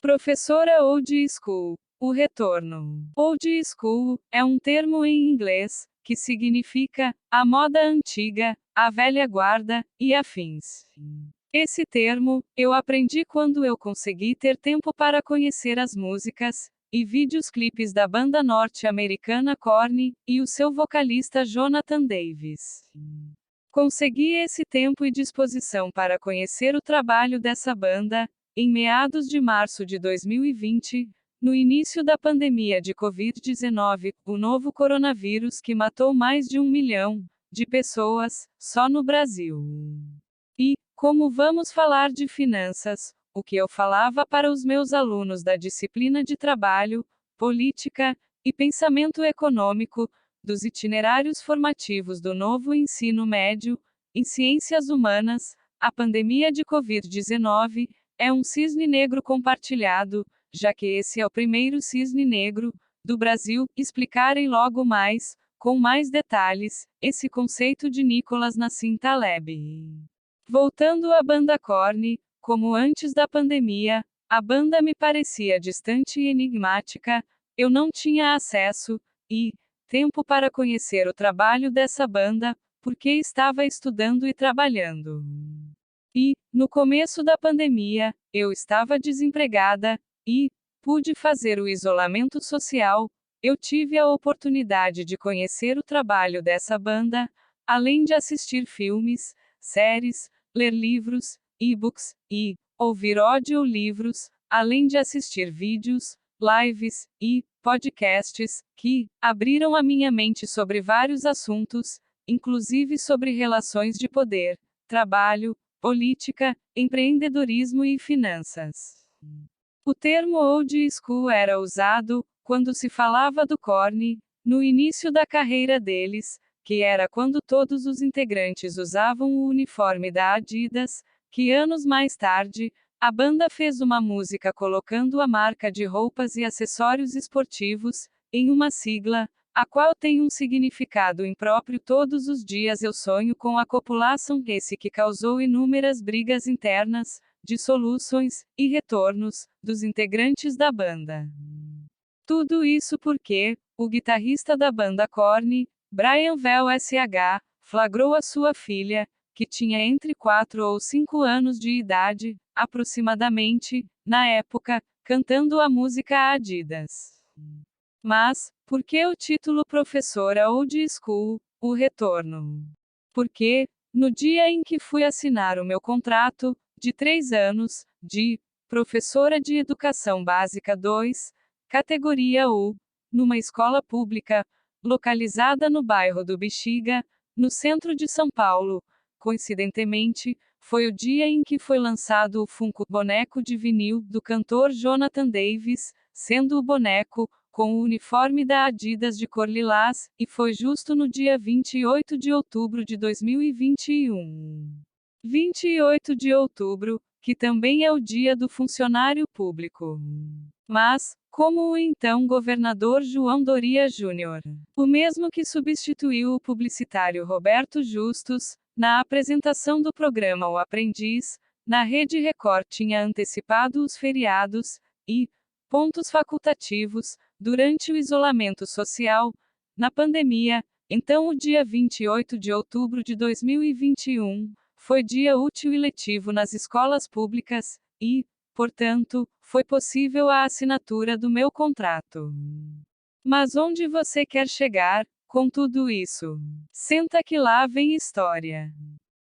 Professora Old School. O retorno. Old School é um termo em inglês que significa a moda antiga, a velha guarda e afins. Esse termo eu aprendi quando eu consegui ter tempo para conhecer as músicas e vídeos-clipes da banda norte-americana Korn e o seu vocalista Jonathan Davis. Consegui esse tempo e disposição para conhecer o trabalho dessa banda em meados de março de 2020, no início da pandemia de Covid-19, o novo coronavírus que matou mais de 1 milhão de pessoas só no Brasil. E, como vamos falar de finanças, o que eu falava para os meus alunos da disciplina de trabalho, política e pensamento econômico, dos itinerários formativos do novo ensino médio, em ciências humanas, a pandemia de Covid-19 é um cisne negro compartilhado, já que esse é o primeiro cisne negro do Brasil. Explicarei logo mais, com mais detalhes, esse conceito de Nicolas Nassim Taleb. Voltando à banda Korn, como antes da pandemia, a banda me parecia distante e enigmática, eu não tinha acesso e tempo para conhecer o trabalho dessa banda, porque estava estudando e trabalhando. E, no começo da pandemia, eu estava desempregada e pude fazer o isolamento social. Eu tive a oportunidade de conhecer o trabalho dessa banda, além de assistir filmes, séries, ler livros, e-books e ouvir audiolivros, além de assistir vídeos, lives e podcasts que abriram a minha mente sobre vários assuntos, inclusive sobre relações de poder, trabalho, política, empreendedorismo e finanças. O termo old school era usado quando se falava do Korn, no início da carreira deles, que era quando todos os integrantes usavam o uniforme da Adidas, que anos mais tarde, a banda fez uma música colocando a marca de roupas e acessórios esportivos em uma sigla, a qual tem um significado impróprio. Todos os dias eu sonho com a copulação, esse que causou inúmeras brigas internas, dissoluções e retornos dos integrantes da banda. Tudo isso porque o guitarrista da banda Korn, Brian Vel SH, flagrou a sua filha, que tinha entre 4 ou 5 anos de idade, aproximadamente, na época, cantando a música Adidas. Mas, por que o título Professora Old School, o retorno? Porque, no dia em que fui assinar o meu contrato, de 3 anos, de professora de Educação Básica 2, categoria U, numa escola pública, localizada no bairro do Bexiga, no centro de São Paulo, coincidentemente, foi o dia em que foi lançado o Funko boneco de vinil do cantor Jonathan Davis, sendo o boneco com o uniforme da Adidas de cor lilás, e foi justo no dia 28 de outubro de 2021. 28 de outubro, que também é o dia do funcionário público. Mas, como o então governador João Doria Júnior, o mesmo que substituiu o publicitário Roberto Justus, na apresentação do programa O Aprendiz, na Rede Record tinha antecipado os feriados e pontos facultativos durante o isolamento social, na pandemia, então o dia 28 de outubro de 2021, foi dia útil e letivo nas escolas públicas, e, portanto, foi possível a assinatura do meu contrato. Mas onde você quer chegar com tudo isso? Senta que lá vem história.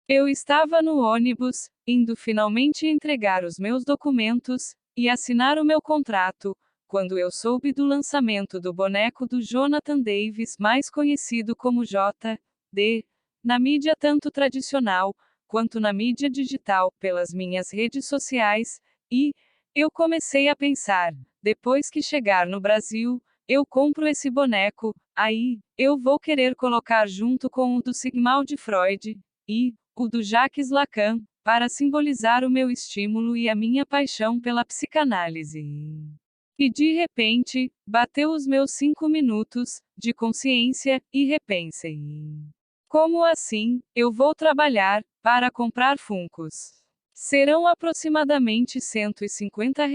Eu estava no ônibus, indo finalmente entregar os meus documentos e assinar o meu contrato, quando eu soube do lançamento do boneco do Jonathan Davis, mais conhecido como J.D., na mídia tanto tradicional quanto na mídia digital, pelas minhas redes sociais, e eu comecei a pensar, depois que chegar no Brasil, eu compro esse boneco, aí eu vou querer colocar junto com o do Sigmund Freud e o do Jacques Lacan, para simbolizar o meu estímulo e a minha paixão pela psicanálise. E de repente, bateu os meus 5 minutos de consciência, e repensei. Como assim, eu vou trabalhar para comprar Funkos? Serão aproximadamente R$ 150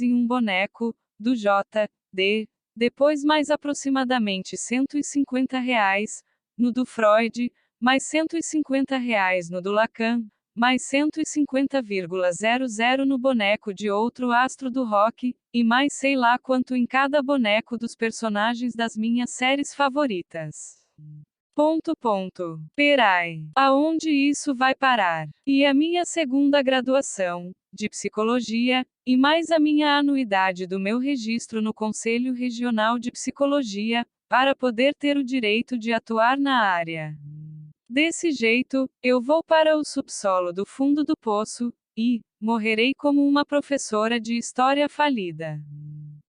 em um boneco, do J.D., depois mais aproximadamente R$ 150, no do Freud, mais R$ 150 no do Lacan, mais 150,00 no boneco de outro astro do rock, e mais sei lá quanto em cada boneco dos personagens das minhas séries favoritas. Perai. Aonde isso vai parar? E a minha segunda graduação, de psicologia, e mais a minha anuidade do meu registro no Conselho Regional de Psicologia, para poder ter o direito de atuar na área. Desse jeito, eu vou para o subsolo do fundo do poço, e morrerei como uma professora de história falida.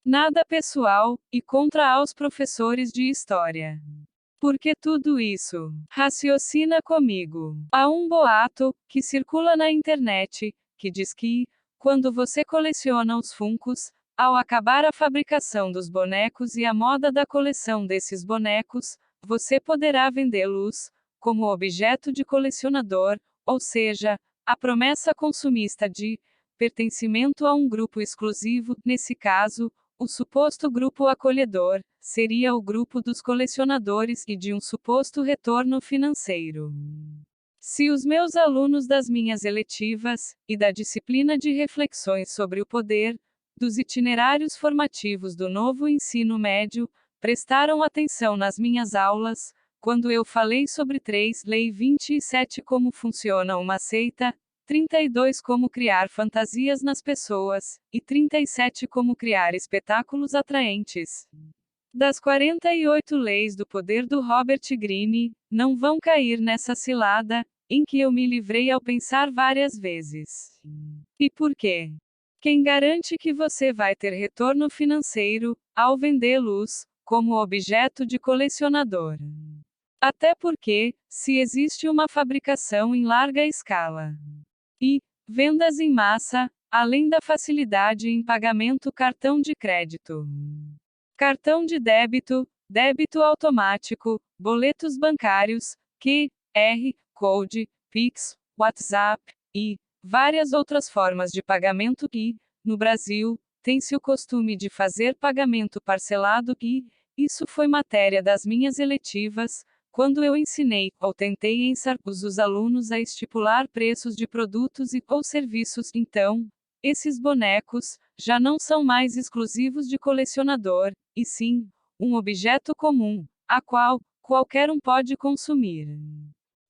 Nada pessoal, e contra aos professores de história. Porque tudo isso, raciocina comigo. Há um boato, que circula na internet, que diz que, quando você coleciona os Funkos, ao acabar a fabricação dos bonecos e a moda da coleção desses bonecos, você poderá vendê-los, como objeto de colecionador, ou seja, a promessa consumista de pertencimento a um grupo exclusivo, nesse caso, o suposto grupo acolhedor, seria o grupo dos colecionadores e de um suposto retorno financeiro. Se os meus alunos das minhas eletivas, e da disciplina de reflexões sobre o poder, dos itinerários formativos do novo ensino médio, prestaram atenção nas minhas aulas, quando eu falei sobre 3 Lei 27 como funciona uma seita, 32 como criar fantasias nas pessoas, e 37 como criar espetáculos atraentes. Das 48 leis do poder do Robert Greene, não vão cair nessa cilada, em que eu me livrei ao pensar várias vezes. E por quê? Quem garante que você vai ter retorno financeiro, ao vendê-los, como objeto de colecionador? Até porque, se existe uma fabricação em larga escala e vendas em massa, além da facilidade em pagamento cartão de crédito, cartão de débito, débito automático, boletos bancários, QR Code, Pix, WhatsApp e várias outras formas de pagamento e, no Brasil, tem-se o costume de fazer pagamento parcelado e, isso foi matéria das minhas eletivas, quando eu ensinei, ou tentei ensinar os alunos a estipular preços de produtos e ou serviços, então, esses bonecos, já não são mais exclusivos de colecionador, e sim, um objeto comum, a qual, qualquer um pode consumir.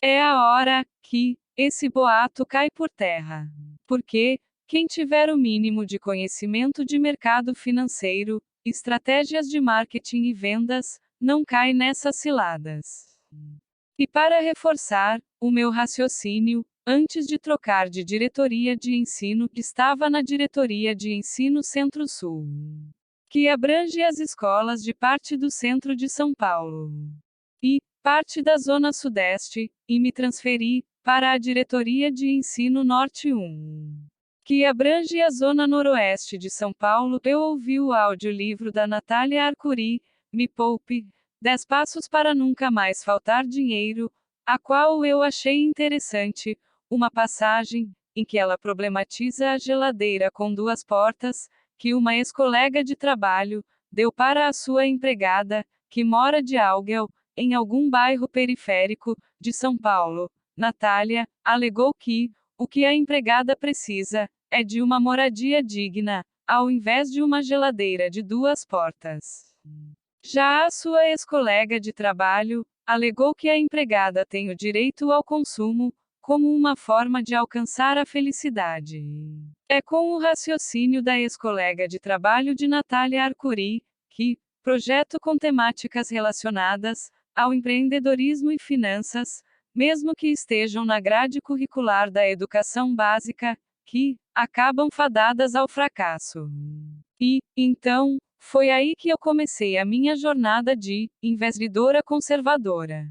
É a hora, que, esse boato cai por terra. Porque, quem tiver o mínimo de conhecimento de mercado financeiro, estratégias de marketing e vendas, não cai nessas ciladas. E para reforçar o meu raciocínio, antes de trocar de diretoria de ensino, estava na diretoria de ensino Centro-Sul, que abrange as escolas de parte do centro de São Paulo e parte da Zona Sudeste, e me transferi para a diretoria de ensino Norte 1, que abrange a Zona Noroeste de São Paulo. Eu ouvi o audiolivro da Natália Arcuri, Me Poupe, 10 Passos para Nunca Mais Faltar Dinheiro, a qual eu achei interessante, uma passagem, em que ela problematiza a geladeira com 2 portas, que uma ex-colega de trabalho, deu para a sua empregada, que mora de aluguel, em algum bairro periférico, de São Paulo. Natália alegou que, o que a empregada precisa, é de uma moradia digna, ao invés de uma geladeira de 2 portas. Já a sua ex-colega de trabalho, alegou que a empregada tem o direito ao consumo, como uma forma de alcançar a felicidade. É com o raciocínio da ex-colega de trabalho de Natália Arcuri, que, projeto com temáticas relacionadas ao empreendedorismo e finanças, mesmo que estejam na grade curricular da educação básica, que acabam fadadas ao fracasso. E, então, foi aí que eu comecei a minha jornada de investidora conservadora.